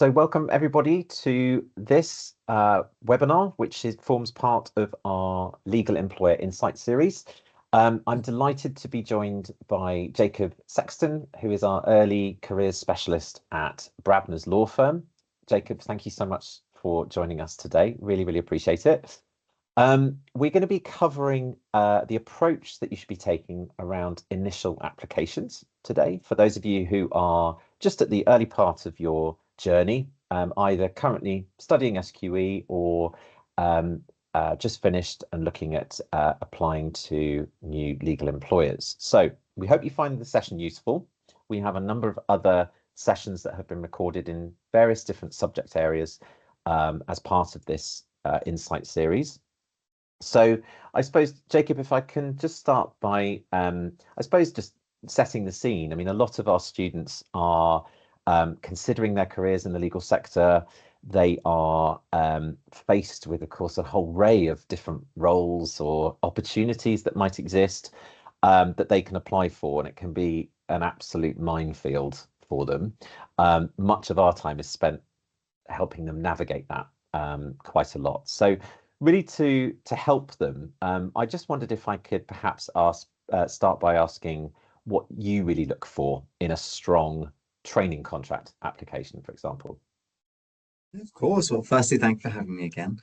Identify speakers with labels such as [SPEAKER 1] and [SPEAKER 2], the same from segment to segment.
[SPEAKER 1] So welcome everybody to this webinar, which forms part of our Legal Employer Insight series. I'm delighted to be joined by Jakob Sexton, who is our early careers specialist at Brabners law firm. Jakob, thank you so much for joining us today. Really, really appreciate it. We're going to be covering the approach that you should be taking around initial applications today. For those of you who are just at the early part of your journey, either currently studying SQE or just finished and looking at applying to new legal employers. So we hope you find the session useful. We have a number of other sessions that have been recorded in various different subject areas as part of this Insight series. So I suppose, Jakob, if I can just start by, I suppose, just setting the scene. I mean, a lot of our students are considering their careers in the legal sector. They are faced with, of course, a whole array of different roles or opportunities that might exist that they can apply for, and it can be an absolute minefield for them. Much of our time is spent helping them navigate that quite a lot. So really to help them, I just wondered if I could perhaps start by asking what you really look for in a strong training contract application, for example.
[SPEAKER 2] Of course. Well, firstly, thank you for having me again.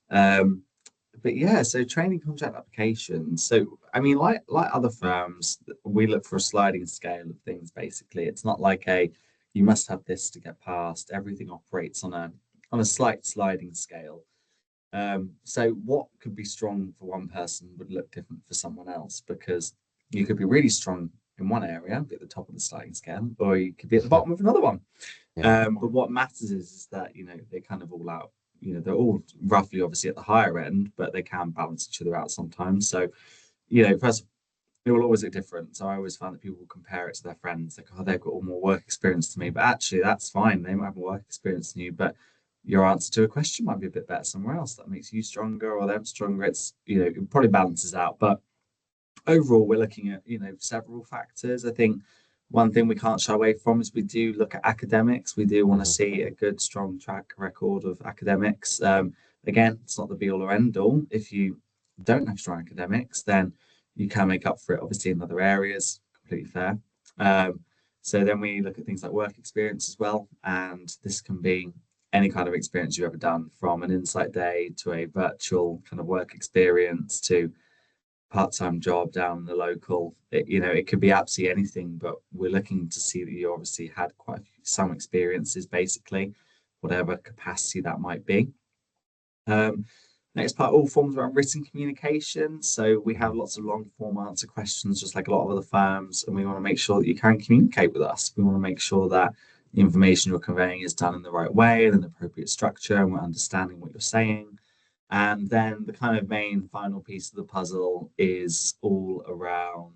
[SPEAKER 2] But yeah, so training contract applications. So I mean, like other firms, we look for a sliding scale of things. Basically, it's not like you must have this to get passed. Everything operates on a slight sliding scale. So what could be strong for one person would look different for someone else, because you could be really strong in one area, be at the top of the sliding scale, or you could be at the bottom of another one.
[SPEAKER 1] Yeah.
[SPEAKER 2] But what matters is that they kind of all out. They're all roughly obviously at the higher end, but they can balance each other out sometimes. So first, it will always look different. So I always find that people will compare it to their friends, like, oh, they've got all more work experience to me, but actually that's fine. They might have more work experience than you, but your answer to a question might be a bit better somewhere else. That makes you stronger or them stronger. It's it probably balances out. But overall, we're looking at several factors. I think one thing we can't shy away from is we do look at academics. We do want to see a good, strong track record of academics. Again, it's not the be all or end all. If you don't have strong academics, then you can make up for it, obviously, in other areas. Completely fair. So then we look at things like work experience as well. And this can be any kind of experience you've ever done, from an insight day to a virtual kind of work experience to part-time job down the local. It could be absolutely anything, but we're looking to see that you obviously had some experiences, basically, whatever capacity that might be. Next part, all forms around written communication. So we have lots of long form answer questions, just like a lot of other firms, and we want to make sure that you can communicate with us. We want to make sure that the information you're conveying is done in the right way and an appropriate structure, and we're understanding what you're saying. And then the kind of main final piece of the puzzle is all around,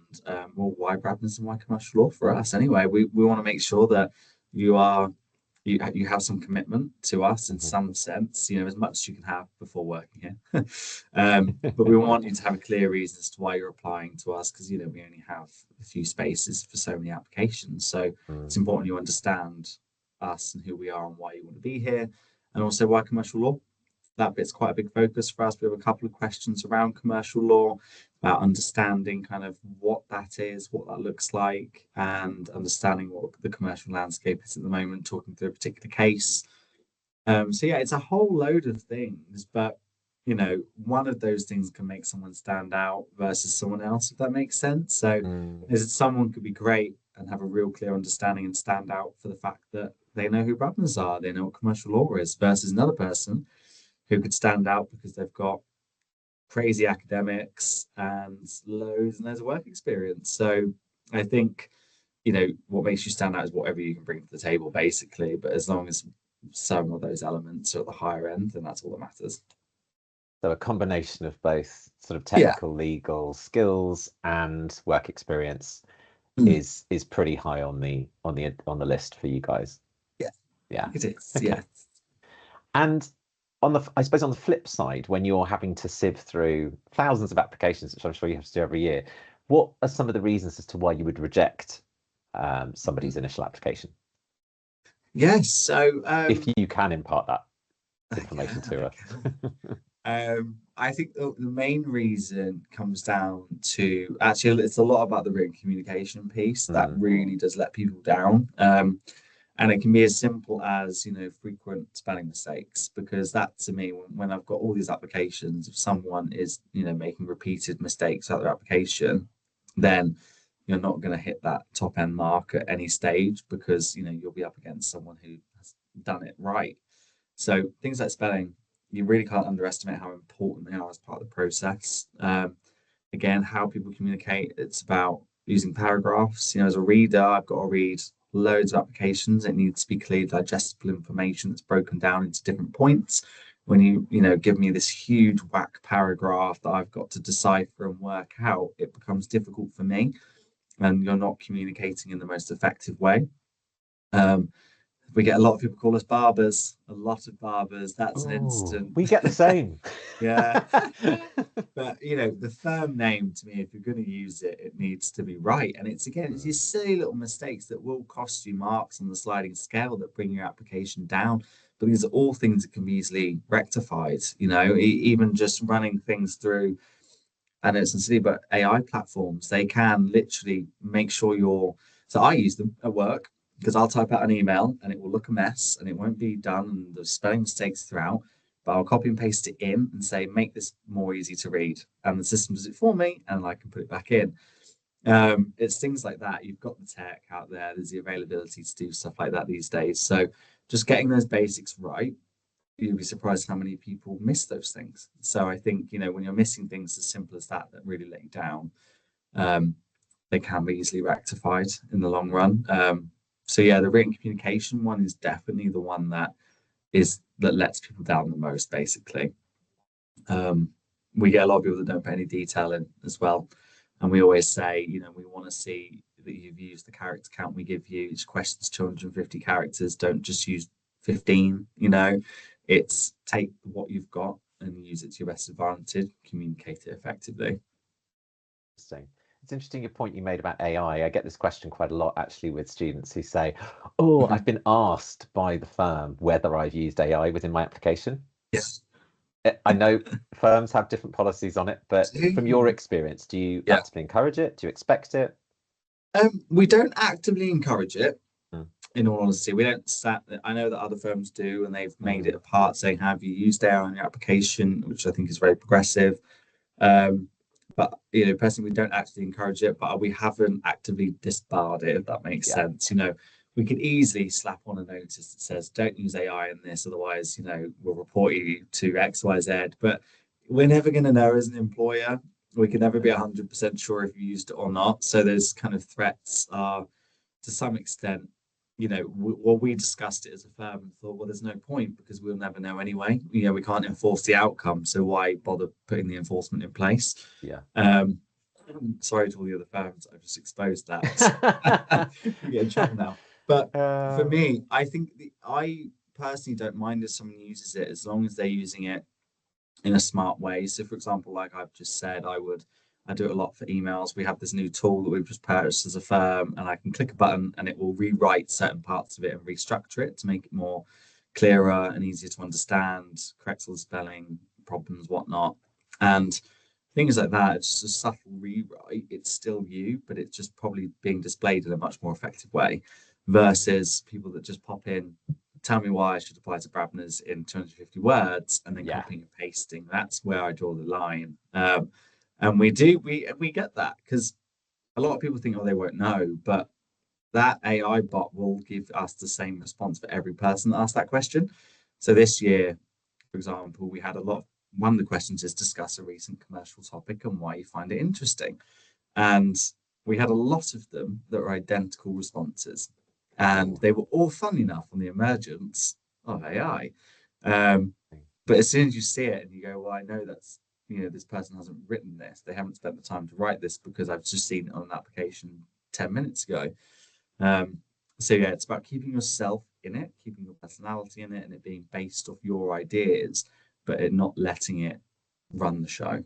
[SPEAKER 2] why Brabners and why commercial law for us? Anyway, we want to make sure that you have some commitment to us in some sense, as much as you can have before working here. But we want you to have a clear reason as to why you're applying to us, because we only have a few spaces for so many applications. So it's important you understand us and who we are and why you want to be here, and also why commercial law. That bit's quite a big focus for us. We have a couple of questions around commercial law, about understanding kind of what that is, what that looks like, and understanding what the commercial landscape is at the moment, talking through a particular case. So yeah, it's a whole load of things, but one of those things can make someone stand out versus someone else, if that makes sense. So is it someone could be great and have a real clear understanding and stand out for the fact that they know who Brabners are, they know what commercial law is, versus another person who could stand out because they've got crazy academics and loads and loads of work experience. So I think, what makes you stand out is whatever you can bring to the table, basically. But as long as some of those elements are at the higher end, then that's all that matters.
[SPEAKER 1] So a combination of both sort of technical legal skills and work experience is pretty high on the list for you guys. Yeah,
[SPEAKER 2] it is.
[SPEAKER 1] Okay.
[SPEAKER 2] Yeah.
[SPEAKER 1] And I suppose on the flip side, when you're having to sift through thousands of applications, which I'm sure you have to do every year, what are some of the reasons as to why you would reject somebody's initial application?
[SPEAKER 2] Yes. So
[SPEAKER 1] If you can impart that
[SPEAKER 2] I
[SPEAKER 1] information
[SPEAKER 2] can,
[SPEAKER 1] to
[SPEAKER 2] I
[SPEAKER 1] us.
[SPEAKER 2] can. I think the main reason comes down to actually it's a lot about the written communication piece that
[SPEAKER 1] Mm.
[SPEAKER 2] really does let people down. And it can be as simple as, frequent spelling mistakes, because that to me, when I've got all these applications, if someone is, making repeated mistakes at their application, then you're not going to hit that top end mark at any stage because, you'll be up against someone who has done it right. So things like spelling, you really can't underestimate how important they are as part of the process. Again, how people communicate, it's about using paragraphs. As a reader, I've got to read loads of applications. It needs to be clear, digestible information that's broken down into different points. When give me this huge whack paragraph that I've got to decipher and work out, it becomes difficult for me, and you're not communicating in the most effective way. Um, we get a lot of people call us barbers, a lot of barbers. That's an
[SPEAKER 1] Oh,
[SPEAKER 2] instant.
[SPEAKER 1] we get the same.
[SPEAKER 2] Yeah. But the firm name to me, if you're going to use it, it needs to be right. And it's these silly little mistakes that will cost you marks on the sliding scale that bring your application down. But these are all things that can be easily rectified. Even just running things through, and it's silly, but AI platforms, they can literally make sure you're. So I use them at work because I'll type out an email and it will look a mess and it won't be done and there's spelling mistakes throughout. But I'll copy and paste it in and say, make this more easy to read. And the system does it for me and I can put it back in. It's things like that. You've got the tech out there, there's the availability to do stuff like that these days. So just getting those basics right, you'd be surprised how many people miss those things. So I think, when you're missing things as simple as that really let you down, um, they can be easily rectified in the long run. So yeah, the written communication one is definitely the one that lets people down the most, basically. Um, we get a lot of people that don't put any detail in as well. And we always say, we want to see that you've used the character count we give you. Each question's 250 characters. Don't just use 15, It's take what you've got and use it to your best advantage, communicate it effectively.
[SPEAKER 1] Interesting. It's interesting your point you made about AI. I get this question quite a lot actually with students who say, "Oh, I've been asked by the firm whether I've used AI within my application."
[SPEAKER 2] Yes.
[SPEAKER 1] I know firms have different policies on it, but from your
[SPEAKER 2] Yeah.
[SPEAKER 1] experience, do you actively encourage it? Do you expect it?
[SPEAKER 2] We don't actively encourage it.
[SPEAKER 1] Mm.
[SPEAKER 2] In all honesty, we don't sat. I know that other firms do, and they've made it
[SPEAKER 1] Mm.
[SPEAKER 2] a part saying, "Have you used AI on your application?" Which I think is very progressive. Um, but personally, we don't actually encourage it, but we haven't actively disbarred it, if that makes
[SPEAKER 1] Yeah.
[SPEAKER 2] sense. We could easily slap on a notice that says, "Don't use AI in this, otherwise, we'll report you to X, Y, Z." But we're never going to know as an employer. We can never be 100% sure if you used it or not. So those kind of threats are, to some extent, we discussed it as a firm and thought, well, there's no point because we'll never know anyway. We can't enforce the outcome, so why bother putting the enforcement in place?
[SPEAKER 1] Yeah.
[SPEAKER 2] Sorry to all the other firms, I've just exposed that. We get in trouble now. But for me, I think I personally don't mind if someone uses it as long as they're using it in a smart way. So, for example, like I've just said, I do it a lot for emails. We have this new tool that we've just purchased as a firm, and I can click a button and it will rewrite certain parts of it and restructure it to make it more clearer and easier to understand, correct all the spelling problems, whatnot. And things like that, it's just a subtle rewrite. It's still you, but it's just probably being displayed in a much more effective way versus people that just pop in, tell me why I should apply to Brabners in 250 words, and then copying and pasting. That's where I draw the line. And we get that because a lot of people think, oh, they won't know, but that AI bot will give us the same response for every person that asks that question. So this year, for example, we had one of the questions is discuss a recent commercial topic and why you find it interesting. And we had a lot of them that were identical responses. And they were all, fun enough, on the emergence of AI. But as soon as you see it and you go, well, I know that's, this person hasn't written this. They haven't spent the time to write this because I've just seen it on an application 10 minutes ago. So yeah, it's about keeping yourself in it, keeping your personality in it, and it being based off your ideas, but it not letting it run the show.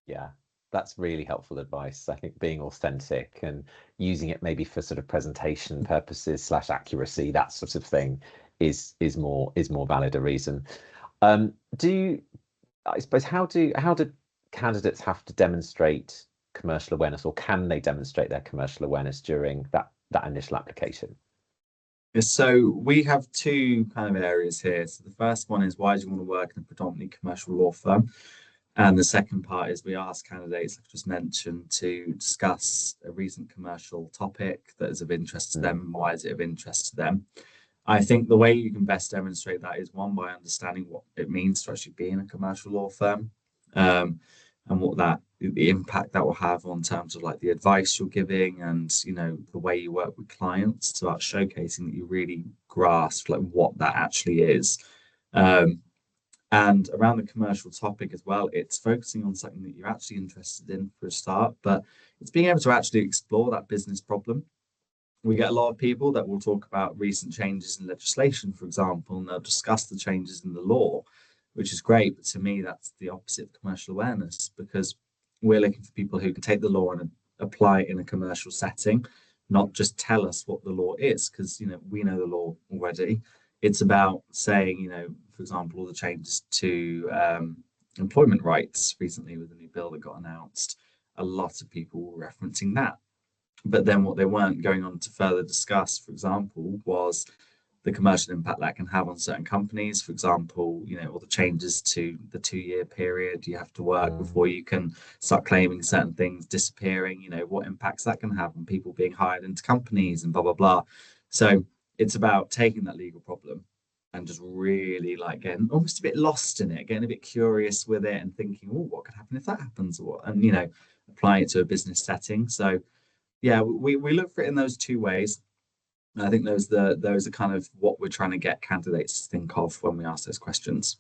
[SPEAKER 1] Yeah. that's really helpful advice. I think being authentic and using it maybe for sort of presentation purposes / accuracy, that sort of thing, is more valid a reason. I suppose how do candidates have to demonstrate commercial awareness, or can they demonstrate their commercial awareness during that initial application?
[SPEAKER 2] So we have two kind of areas here. So the first one is, why do you want to work in a predominantly commercial law firm? And the second part is, we ask candidates, like I just mentioned, to discuss a recent commercial topic that is of interest to them. Why is it of interest to them? I think the way you can best demonstrate that is, one, by understanding what it means to actually be in a commercial law firm, and what the impact that will have on terms of like the advice you're giving, and the way you work with clients, to start showcasing that you really grasp like what that actually is. And around the commercial topic as well, it's focusing on something that you're actually interested in for a start, but it's being able to actually explore that business problem. We get a lot of people that will talk about recent changes in legislation, for example, and they'll discuss the changes in the law, which is great. But to me, that's the opposite of commercial awareness, because we're looking for people who can take the law and apply it in a commercial setting, not just tell us what the law is, because we know the law already. It's about saying, for example, all the changes to employment rights recently with the new bill that got announced. A lot of people were referencing that. But then what they weren't going on to further discuss, for example, was the commercial impact that can have on certain companies. For example, all the changes to the 2-year period you have to work before you can start claiming certain things disappearing, what impacts that can have on people being hired into companies, and blah, blah, blah. So it's about taking that legal problem and just really like getting almost a bit lost in it, getting a bit curious with it, and thinking, oh, what could happen if that happens? Or what? And applying it to a business setting. So yeah, we look for it in those two ways. And I think those are kind of what we're trying to get candidates to think of when we ask those questions.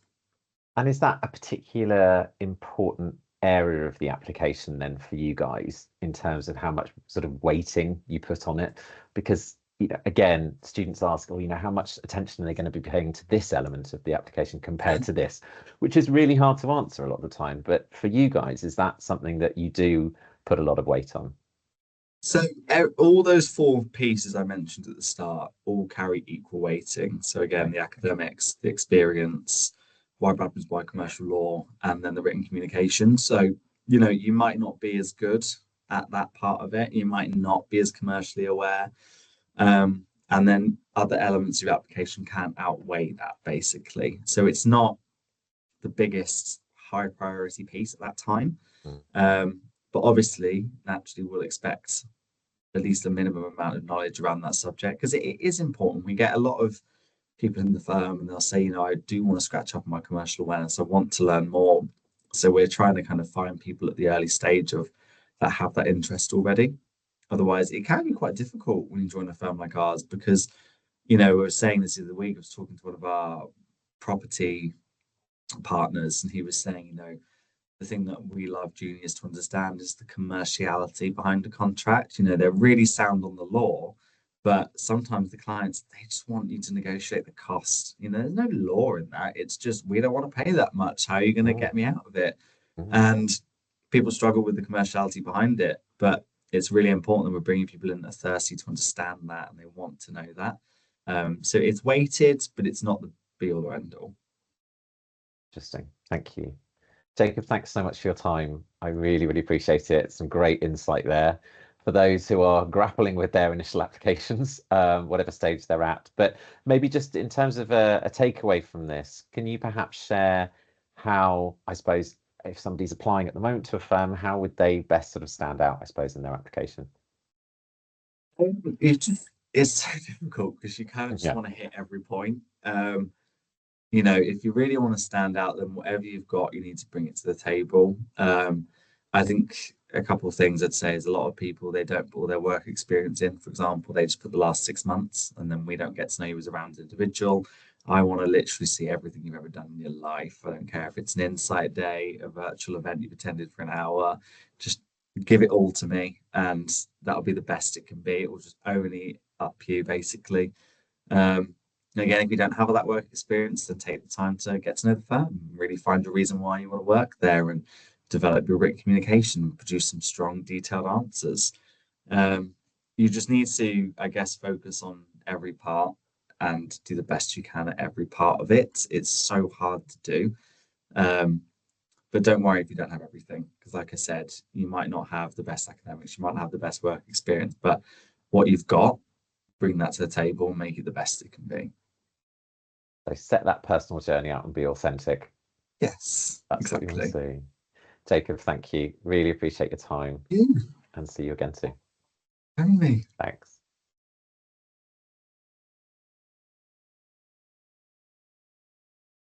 [SPEAKER 1] And is that a particular important area of the application then for you guys, in terms of how much sort of weighting you put on it? Because again, students ask, well, how much attention are they going to be paying to this element of the application compared to this, which is really hard to answer a lot of the time. But for you guys, is that something that you do put a lot of weight on?
[SPEAKER 2] So all those 4 pieces I mentioned at the start all carry equal weighting. So again, the academics, the experience, why Brabners, why commercial law, and then the written communication. So, you might not be as good at that part of it. You might not be as commercially aware. And then other elements of your application can outweigh that, basically. So it's not the biggest high priority piece at that time. But obviously, naturally, we'll expect at least a minimum amount of knowledge around that subject, because it is important. We get a lot of people in the firm and they'll say, I do want to scratch up on my commercial awareness. I want to learn more. So we're trying to kind of find people at the early stage of that have that interest already. Otherwise, it can be quite difficult when you join a firm like ours, because, we were saying this the other week. I was talking to one of our property partners, and he was saying, the thing that we love juniors to understand is the commerciality behind the contract. They're really sound on the law, but sometimes the clients, they just want you to negotiate the cost. There's no law in that. It's just, we don't want to pay that much. How are you going to get me out of it? And people struggle with the commerciality behind it, but it's really important that we're bringing people in that are thirsty to understand that, and they want to know that. So it's weighted, but it's not the be all or end all.
[SPEAKER 1] Interesting. Thank you. Jakob, thanks so much for your time. I really, really appreciate it. Some great insight there for those who are grappling with their initial applications, whatever stage they're at. But maybe just in terms of a takeaway from this, can you perhaps share how, I suppose, if somebody's applying at the moment to a firm, how would they best sort of stand out, I suppose, in their application?
[SPEAKER 2] It's so difficult, because you kind of just want to hit every point. If you really want to stand out, then whatever you've got, you need to bring it to the table. I think a couple of things I'd say is, a lot of people, they don't put all their work experience in. For example, they just put the last 6 months, and then we don't get to know you as a rounded individual. I want to literally see everything you've ever done in your life. I don't care if it's an insight day, a virtual event you've attended for an hour. Just give it all to me, and that'll be the best it can be. It will just only up you, basically. Again, if you don't have all that work experience, then take the time to get to know the firm, really find a reason why you want to work there, and develop your written communication, produce some strong, detailed answers. You just need to, I guess, focus on every part and do the best you can at every part of it. It's so hard to do. But don't worry if you don't have everything, because like I said, you might not have the best academics, you might not have the best work experience, but what you've got, bring that to the table and make it the best it can be.
[SPEAKER 1] So set that personal journey out and be authentic.
[SPEAKER 2] Yes,
[SPEAKER 1] That's
[SPEAKER 2] exactly.
[SPEAKER 1] what you want to see. Jacob, thank you. Really appreciate your time.
[SPEAKER 2] Yeah.
[SPEAKER 1] And see you again soon.
[SPEAKER 2] Only.
[SPEAKER 1] Thanks.